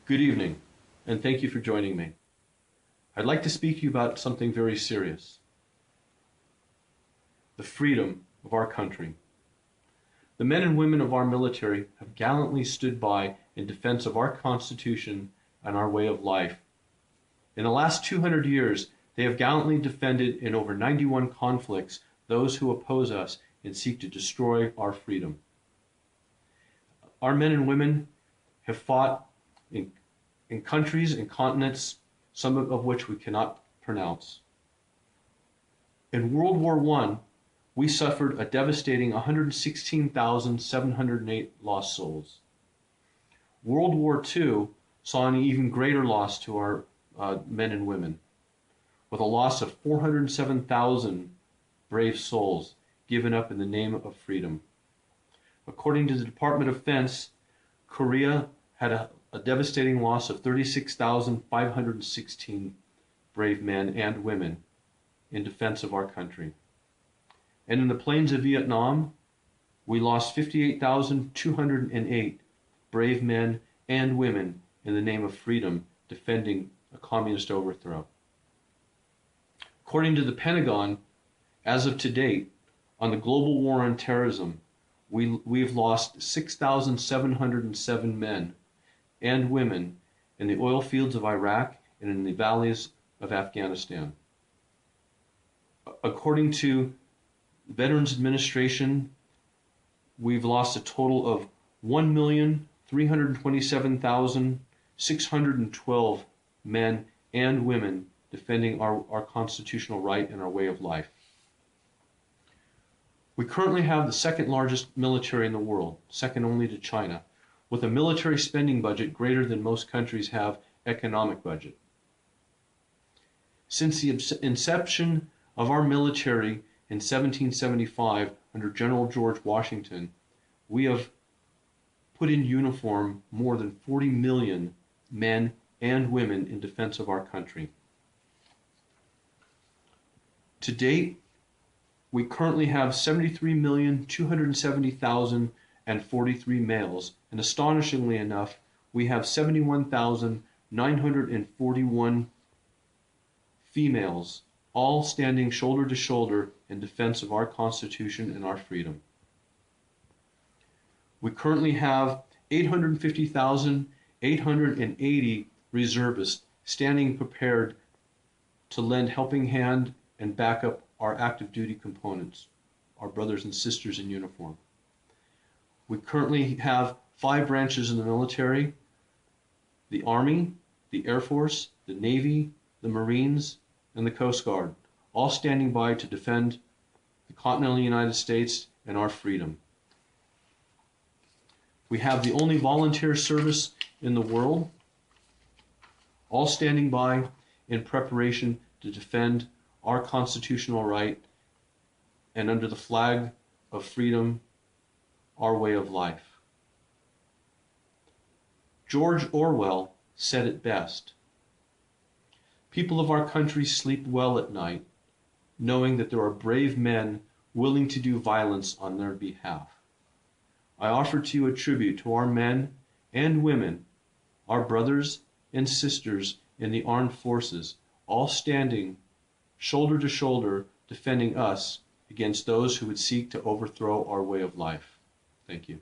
Good evening, and thank you for joining me. I'd like to speak to you about something very serious: the freedom of our country. The men and women of our military have gallantly stood by in defense of our Constitution and our way of life. In the last 200 years, they have gallantly defended in over 91 conflicts those who oppose us and seek to destroy our freedom. Our men and women have fought in countries and continents, some of which we cannot pronounce. In World War I, we suffered a devastating 116,708 lost souls. World War II saw an even greater loss to our men and women, with a loss of 407,000 brave souls given up in the name of freedom. According to the Department of Defense, Korea had a devastating loss of 36,516 brave men and women in defense of our country. And in the plains of Vietnam, we lost 58,208 brave men and women in the name of freedom, defending a communist overthrow. According to the Pentagon, as of to date, on the global war on terrorism, we've lost 6,707 men and women in the oil fields of Iraq and in the valleys of Afghanistan. According to the Veterans Administration, we've lost a total of 1,327,612 men and women defending our constitutional right and our way of life. We currently have the second largest military in the world, second only to China, with a military spending budget greater than most countries have economic budget. Since the inception of our military in 1775 under General George Washington, we have put in uniform more than 40 million men and women in defense of our country. To date, we currently have 73,270,043 males, and astonishingly enough, we have 71,941 females, all standing shoulder to shoulder in defense of our Constitution and our freedom. We currently have 850,880 reservists standing prepared to lend helping hand and back up our active duty components, our brothers and sisters in uniform. We currently have 5 branches in the military: the Army, the Air Force, the Navy, the Marines, and the Coast Guard, all standing by to defend the continental United States and our freedom. We have the only volunteer service in the world, all standing by in preparation to defend our constitutional right and under the flag of freedom, our way of life. George Orwell said it best: "People of our country sleep well at night, knowing that there are brave men willing to do violence on their behalf." I offer to you a tribute to our men and women, our brothers and sisters in the armed forces, all standing shoulder to shoulder, defending us against those who would seek to overthrow our way of life. Thank you.